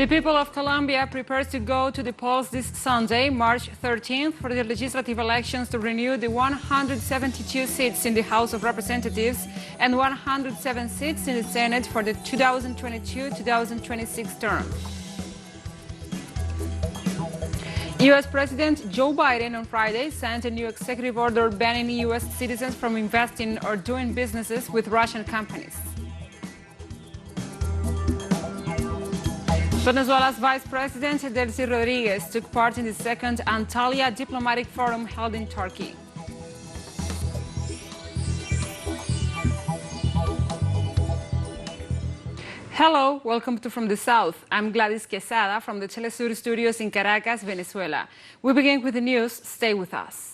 The people of Colombia prepare to go to the polls this Sunday, March 13th, for the legislative elections to renew the 172 seats in the House of Representatives and 107 seats in the Senate for the 2022-2026 term. U.S. President Joe Biden on Friday sent a new executive order banning U.S. citizens from investing or doing businesses with Russian companies. Venezuela's Vice President Delcy Rodriguez took part in the second Antalya Diplomatic Forum held in Turkey. Hello, welcome to From the South. I'm Gladys Quesada from the teleSUR studios in Caracas, Venezuela. We begin with the news. Stay with us.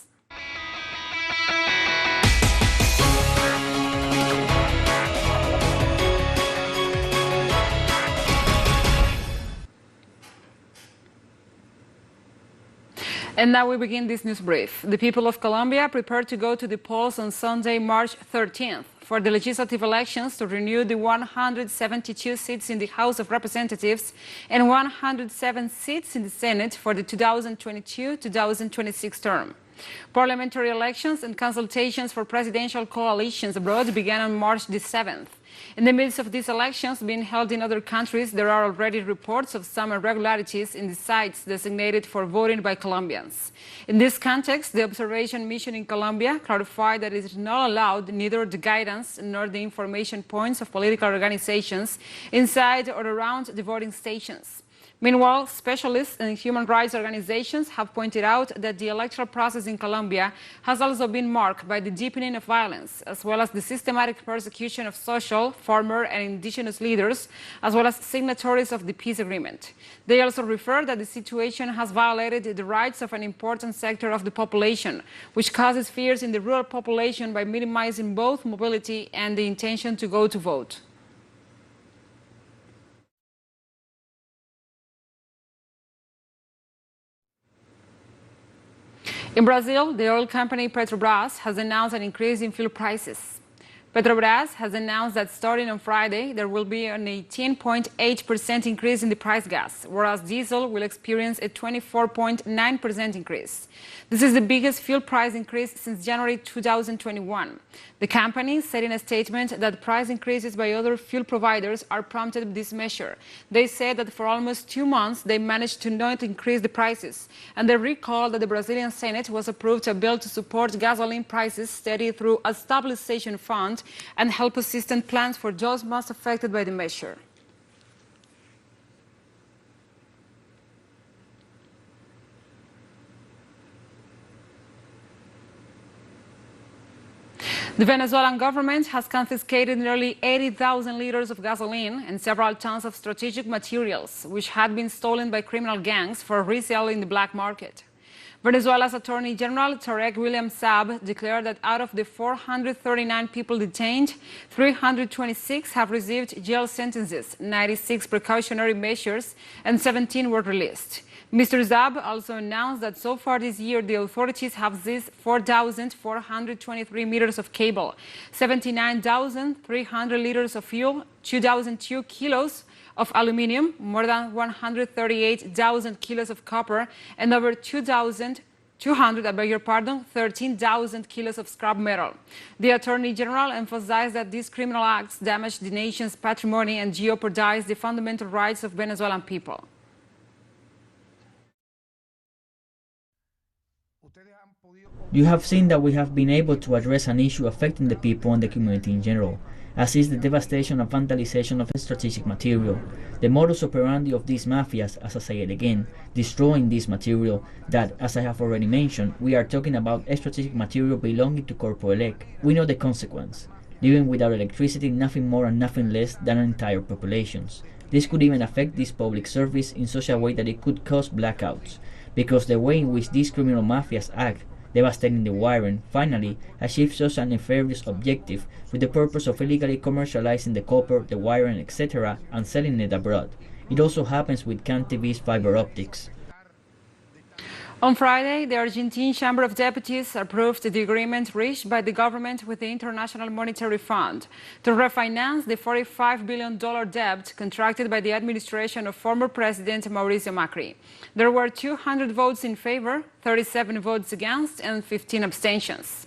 And now we begin this news brief. The people of Colombia prepare to go to the polls on Sunday, March 13th, for the legislative elections to renew the 172 seats in the House of Representatives and 107 seats in the Senate for the 2022-2026 term. Parliamentary elections and consultations for presidential coalitions abroad began on March the 7th. In the midst of these elections being held in other countries, there are already reports of some irregularities in the sites designated for voting by Colombians. In this context, the observation mission in Colombia clarified that it is not allowed neither the guidance nor the information points of political organizations inside or around the voting stations. Meanwhile, specialists and human rights organizations have pointed out that the electoral process in Colombia has also been marked by the deepening of violence, as well as the systematic persecution of social, farmer and indigenous leaders, as well as signatories of the peace agreement. They also refer that the situation has violated the rights of an important sector of the population, which causes fears in the rural population by minimizing both mobility and the intention to go to vote. In Brazil, the oil company Petrobras has announced an increase in fuel prices. Petrobras has announced that starting on Friday, there will be an 18.8% increase in the price gas, whereas diesel will experience a 24.9% increase. This is the biggest fuel price increase since January 2021. The company said in a statement that price increases by other fuel providers are prompted by this measure. They said that for almost 2 months, they managed to not increase the prices, and they recall that the Brazilian Senate was approved a bill to support gasoline prices steady through a stabilization fund and help assistance plans for those most affected by the measure. The Venezuelan government has confiscated nearly 80,000 liters of gasoline and several tons of strategic materials, which had been stolen by criminal gangs for resale in the black market. Venezuela's Attorney General Tarek William Saab declared that out of the 439 people detained, 326 have received jail sentences, 96 precautionary measures, and 17 were released. Mr. Saab also announced that so far this year, the authorities have seized 4,423 meters of cable, 79,300 liters of fuel, 2,002 kilos of aluminium, more than 138,000 kilos of copper, and over 13,000 kilos of scrap metal. The Attorney General emphasized that these criminal acts damage the nation's patrimony and jeopardize the fundamental rights of Venezuelan people. You have seen that we have been able to address an issue affecting the people and the community in general, as is the devastation and vandalization of strategic material. The modus operandi of these mafias, as I say it again, destroying this material that, as I have already mentioned, we are talking about strategic material belonging to Corpoelec. We know the consequence. Living without electricity, nothing more and nothing less than entire populations. This could even affect this public service in such a way that it could cause blackouts, because the way in which these criminal mafias act, devastating the wiring, finally achieves such a nefarious objective with the purpose of illegally commercializing the copper, the wiring, etc. and selling it abroad. It also happens with CAN TV's fiber optics. On Friday, the Argentine Chamber of Deputies approved the agreement reached by the government with the International Monetary Fund to refinance the $45 billion debt contracted by the administration of former President Mauricio Macri. There were 200 votes in favor, 37 votes against, and 15 abstentions.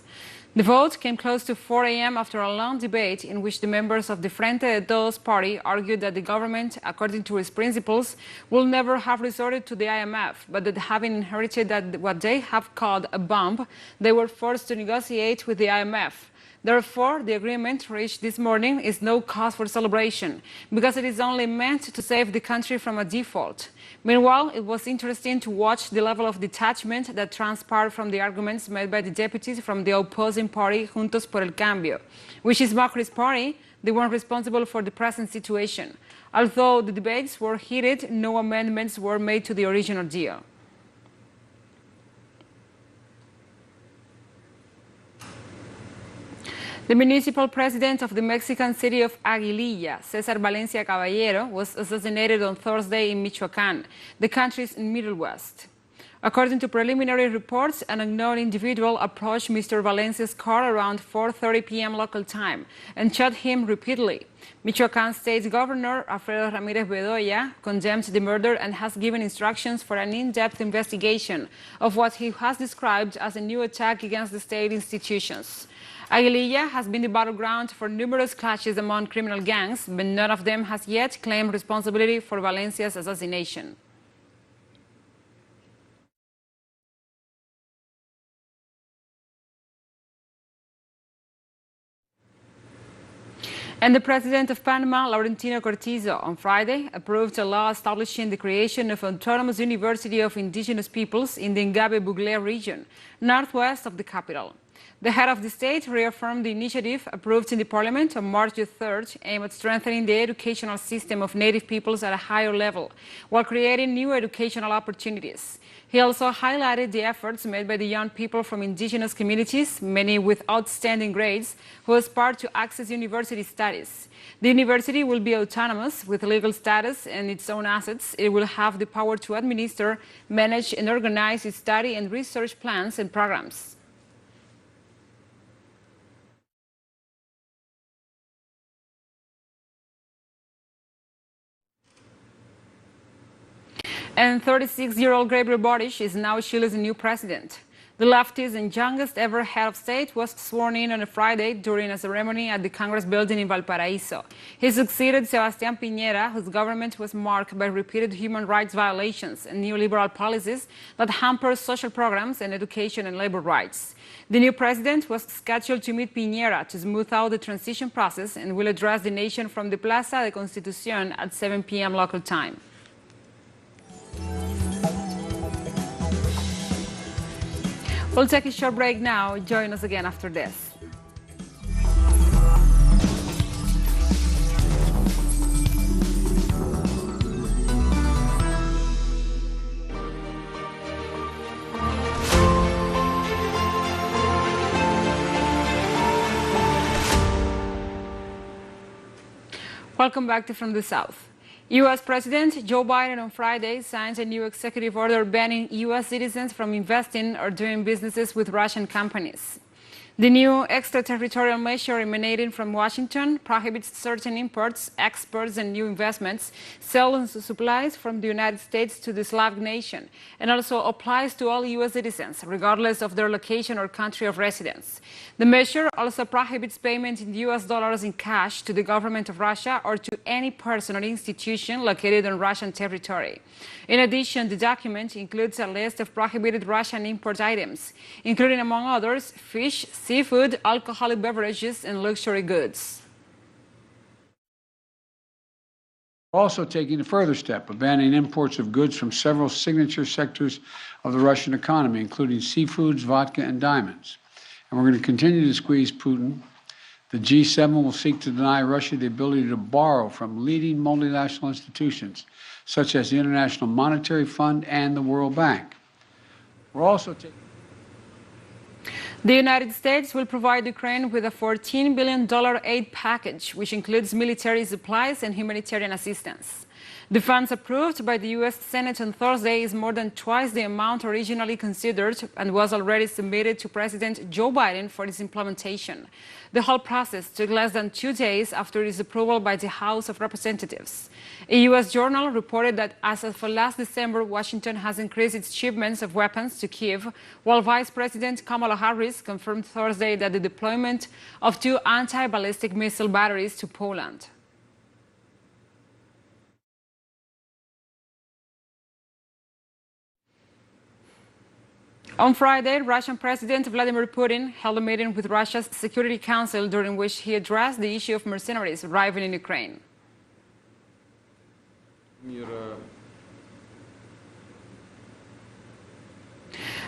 The vote came close to 4 a.m. after a long debate in which the members of the Frente de Todos party argued that the government, according to its principles, will never have resorted to the IMF, but that having inherited what they have called a bomb, they were forced to negotiate with the IMF. Therefore, the agreement reached this morning is no cause for celebration, because it is only meant to save the country from a default. Meanwhile, it was interesting to watch the level of detachment that transpired from the arguments made by the deputies from the opposing party, Juntos por el Cambio, which is Macri's party, the one responsible for the present situation. Although the debates were heated, no amendments were made to the original deal. The municipal president of the Mexican city of Aguililla, Cesar Valencia Caballero, was assassinated on Thursday in Michoacán, the country's Middle West. According to preliminary reports, an unknown individual approached Mr. Valencia's car around 4:30 p.m. local time and shot him repeatedly. Michoacán State Governor Alfredo Ramírez Bedoya condemned the murder and has given instructions for an in-depth investigation of what he has described as a new attack against the state institutions. Aguililla has been the battleground for numerous clashes among criminal gangs, but none of them has yet claimed responsibility for Valencia's assassination. And the president of Panama, Laurentino Cortizo, on Friday approved a law establishing the creation of an autonomous university of indigenous peoples in the Ngabe-Buglé region, northwest of the capital. The head of the state reaffirmed the initiative approved in the parliament on March 3rd, aimed at strengthening the educational system of native peoples at a higher level, while creating new educational opportunities. He also highlighted the efforts made by the young people from indigenous communities, many with outstanding grades, who aspire to access university studies. The university will be autonomous, with legal status and its own assets. It will have the power to administer, manage, and organize its study and research plans and programs. And 36-year-old Gabriel Boric is now Chile's new president. The leftist and youngest ever head of state was sworn in on a Friday during a ceremony at the Congress building in Valparaíso. He succeeded Sebastián Piñera, whose government was marked by repeated human rights violations and neoliberal policies that hamper social programs and education and labor rights. The new president was scheduled to meet Piñera to smooth out the transition process and will address the nation from the Plaza de Constitución at 7 p.m. local time. We'll take a short break now. Join us again after this. Welcome back to From the South. U.S. President Joe Biden on Friday signed a new executive order banning U.S. citizens from investing or doing businesses with Russian companies. The new extraterritorial measure emanating from Washington prohibits certain imports, exports, and new investments, sales and supplies from the United States to the Slavic nation, and also applies to all U.S. citizens, regardless of their location or country of residence. The measure also prohibits payment in U.S. dollars in cash to the government of Russia or to any person or institution located on Russian territory. In addition, the document includes a list of prohibited Russian import items, including, among others, fish, seafood, alcoholic beverages, and luxury goods. Also taking a further step of banning imports of goods from several signature sectors of the Russian economy, including seafoods, vodka, and diamonds. And we're going to continue to squeeze Putin. The G7 will seek to deny Russia the ability to borrow from leading multinational institutions, such as the International Monetary Fund and the World Bank. We're also taking... The United States will provide Ukraine with a $14 billion aid package, which includes military supplies and humanitarian assistance. The funds approved by the U.S. Senate on Thursday is more than twice the amount originally considered and was already submitted to President Joe Biden for its implementation. The whole process took less than 2 days after its approval by the House of Representatives. A U.S. journal reported that as of last December, Washington has increased its shipments of weapons to Kyiv, while Vice President Kamala Harris confirmed Thursday that the deployment of 2 anti-ballistic missile batteries to Poland. On Friday, Russian President Vladimir Putin held a meeting with Russia's Security Council during which he addressed the issue of mercenaries arriving in Ukraine.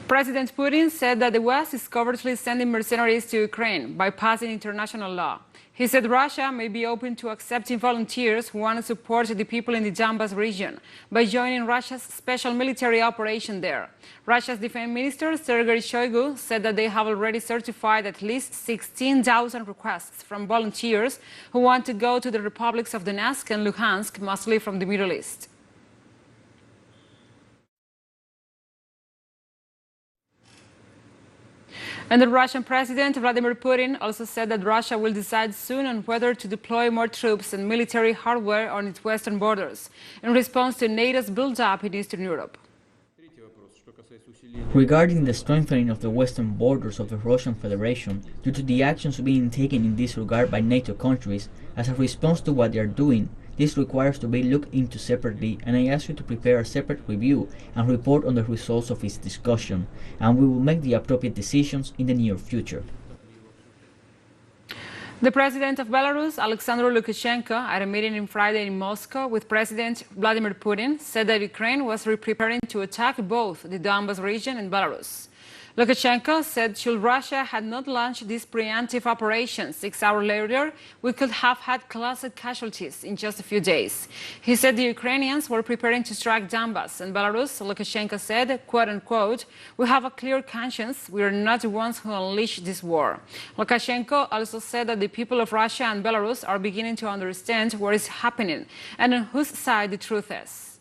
President Putin said that the West is covertly sending mercenaries to Ukraine, bypassing international law. He said Russia may be open to accepting volunteers who want to support the people in the Donbas region by joining Russia's special military operation there. Russia's Defense Minister Sergei Shoigu said that they have already certified at least 16,000 requests from volunteers who want to go to the republics of Donetsk and Luhansk, mostly from the Middle East. And the Russian President Vladimir Putin also said that Russia will decide soon on whether to deploy more troops and military hardware on its western borders in response to NATO's build-up in Eastern Europe. Regarding the strengthening of the western borders of the Russian Federation, due to the actions being taken in this regard by NATO countries, as a response to what they are doing, this requires to be looked into separately, and I ask you to prepare a separate review and report on the results of its discussion, and we will make the appropriate decisions in the near future. The president of Belarus, Alexander Lukashenko, at a meeting on Friday in Moscow with President Vladimir Putin, said that Ukraine was preparing to attack both the Donbas region and Belarus. Lukashenko said should Russia had not launched this preemptive operation 6 hours later, we could have had colossal casualties in just a few days. He said the Ukrainians were preparing to strike Donbas and Belarus. Lukashenko said, quote unquote, "We have a clear conscience. We are not the ones who unleashed this war." Lukashenko also said that the people of Russia and Belarus are beginning to understand what is happening and on whose side the truth is.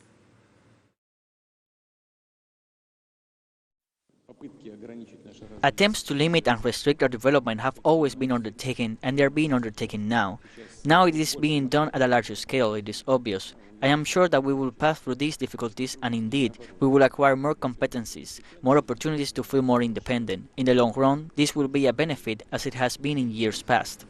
Attempts to limit and restrict our development have always been undertaken, and they are being undertaken now. Now it is being done at a larger scale, it is obvious. I am sure that we will pass through these difficulties, and indeed, we will acquire more competencies, more opportunities to feel more independent. In the long run, this will be a benefit as it has been in years past.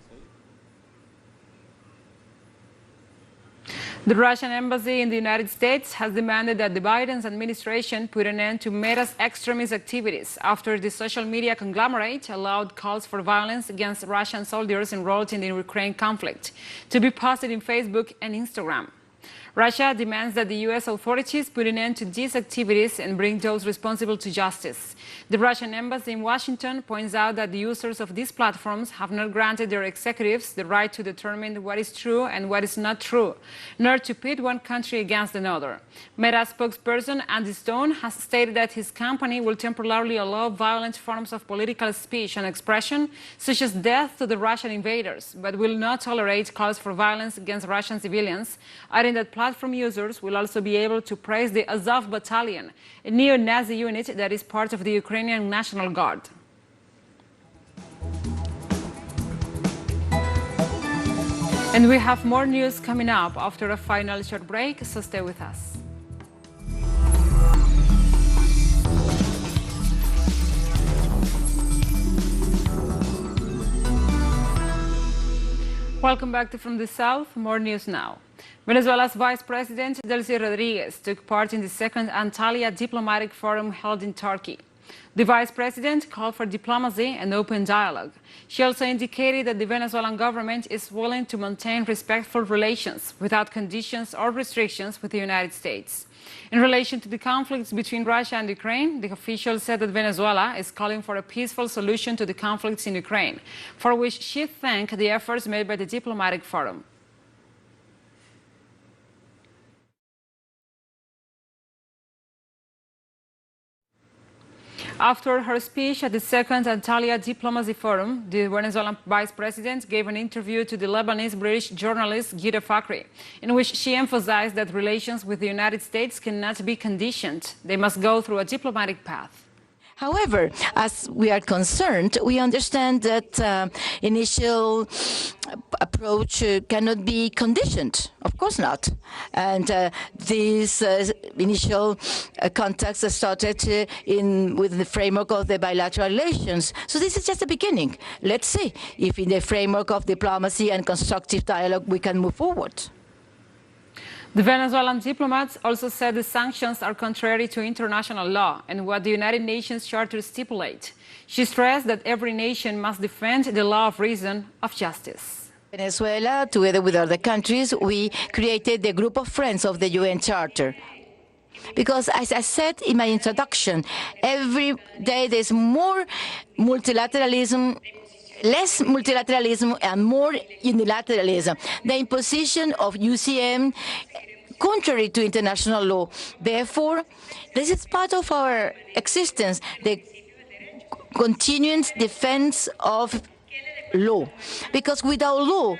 The Russian embassy in the United States has demanded that the Biden administration put an end to Meta's extremist activities after the social media conglomerate allowed calls for violence against Russian soldiers enrolled in the Ukraine conflict to be posted in Facebook and Instagram. Russia demands that the U.S. authorities put an end to these activities and bring those responsible to justice. The Russian embassy in Washington points out that the users of these platforms have not granted their executives the right to determine what is true and what is not true, nor to pit one country against another. Meta spokesperson Andy Stone has stated that his company will temporarily allow violent forms of political speech and expression, such as death to the Russian invaders, but will not tolerate calls for violence against Russian civilians, adding that platform users will also be able to praise the Azov Battalion, a neo-Nazi unit that is part of the Ukrainian National Guard. And we have more news coming up after a final short break, so stay with us. Welcome back to From the South. More news now. Venezuela's Vice President Delcy Rodriguez took part in the second Antalya Diplomatic Forum held in Turkey. The Vice President called for diplomacy and open dialogue. She also indicated that the Venezuelan government is willing to maintain respectful relations without conditions or restrictions with the United States. In relation to the conflicts between Russia and Ukraine, the official said that Venezuela is calling for a peaceful solution to the conflicts in Ukraine, for which she thanked the efforts made by the Diplomatic Forum. After her speech at the second Antalya Diplomatic Forum, the Venezuelan vice president gave an interview to the Lebanese-British journalist Gita Fakhri, in which she emphasized that relations with the United States cannot be conditioned. They must go through a diplomatic path. However, as we are concerned, we understand that initial approach cannot be conditioned. Of course not. And these initial contacts started with the framework of the bilateral relations. So this is just the beginning. Let's see if in the framework of diplomacy and constructive dialogue we can move forward. The Venezuelan diplomats also said the sanctions are contrary to international law and what the United Nations Charter stipulates. She stressed that every nation must defend the law of reason, of justice. Venezuela, together with other countries, we created the group of friends of the UN Charter. Because, as I said in my introduction, every day there's more multilateralism, less multilateralism and more unilateralism. The imposition of UCM contrary to international law. Therefore, this is part of our existence, the continuous defense of law. Because without law,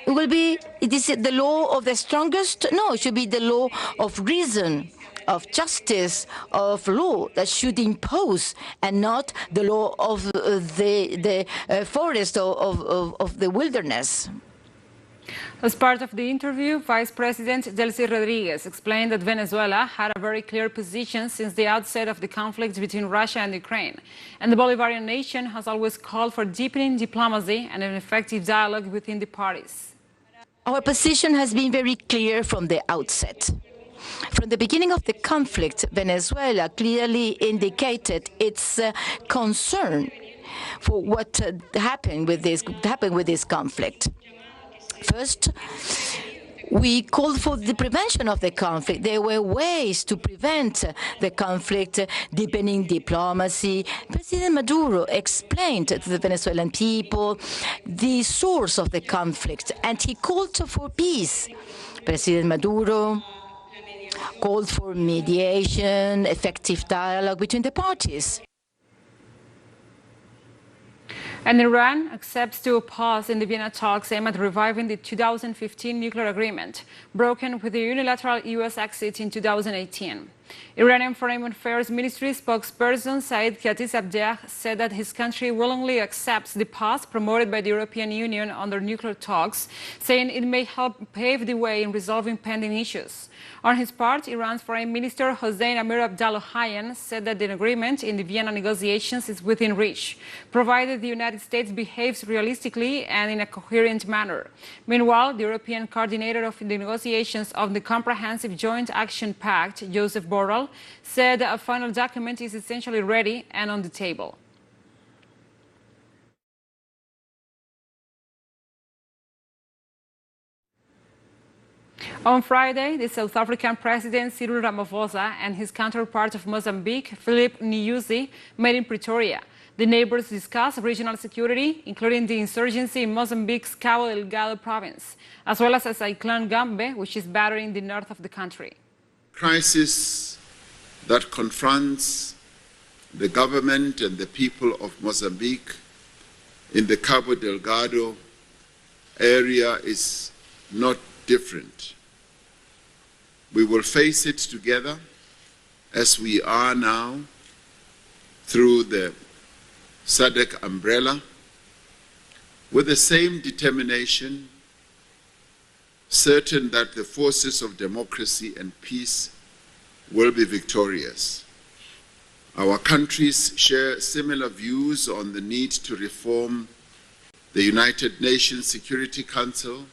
it is the law of the strongest? No, it should be the law of reason, of justice, of law that should impose, and not the law of the forest, of the wilderness. As part of the interview, Vice President Delcy Rodriguez explained that Venezuela had a very clear position since the outset of the conflict between Russia and Ukraine, and the Bolivarian nation has always called for deepening diplomacy and an effective dialogue within the parties. Our position has been very clear from the outset. From the beginning of the conflict, Venezuela clearly indicated its concern for what happened with this conflict. First, we called for the prevention of the conflict. There were ways to prevent the conflict, deepening diplomacy. President Maduro explained to the Venezuelan people the source of the conflict, and he called for peace. President Maduro called for mediation, effective dialogue between the parties. And Iran accepts to a pause in the Vienna talks aimed at reviving the 2015 nuclear agreement, broken with the unilateral U.S. exit in 2018. Iranian Foreign Affairs Ministry spokesperson Saeed Khatibzadeh said that his country willingly accepts the pause promoted by the European Union under nuclear talks, saying it may help pave the way in resolving pending issues. On his part, Iran's Foreign Minister Hossein Amir-Abdollahian said that the agreement in the Vienna negotiations is within reach, provided the United States behaves realistically and in a coherent manner. Meanwhile, the European coordinator of the negotiations of the Comprehensive Joint Action Pact, Joseph Borrell, said a final document is essentially ready and on the table. On Friday, the South African President Cyril Ramaphosa and his counterpart of Mozambique, Philip Nyusi, met in Pretoria. The neighbors discussed regional security, including the insurgency in Mozambique's Cabo Delgado province, as well as Cyclone Gambe, which is battering the north of the country. Crisis that confronts the government and the people of Mozambique in the Cabo Delgado area is not different. We will face it together as we are now through the SADC umbrella with the same determination, certain that the forces of democracy and peace will be victorious. Our countries share similar views on the need to reform the United Nations Security Council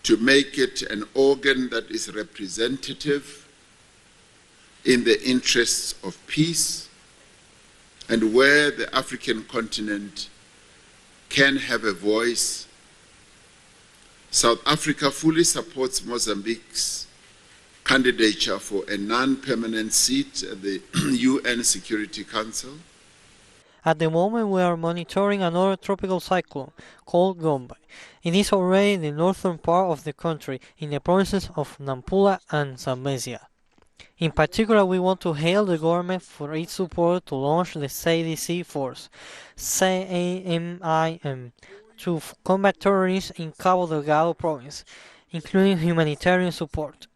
to make it an organ that is representative in the interests of peace and where the African continent can have a voice. South Africa fully supports Mozambique's candidature for a non-permanent seat at the UN Security Council. At the moment, we are monitoring another tropical cyclone called Gombe. It is already in the northern part of the country, in the provinces of Nampula and Zambezia. In particular, we want to hail the government for its support to launch the CDC Force, CAMIM, to combat terrorism in Cabo Delgado province, including humanitarian support.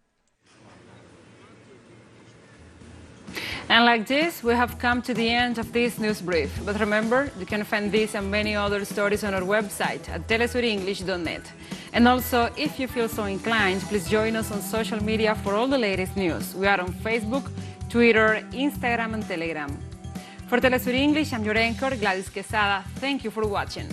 And like this, we have come to the end of this news brief. But remember, you can find this and many other stories on our website at telesurenglish.net. And also, if you feel so inclined, please join us on social media for all the latest news. We are on Facebook, Twitter, Instagram, and Telegram. For TeleSUR English, I'm your anchor, Gladys Quesada. Thank you for watching.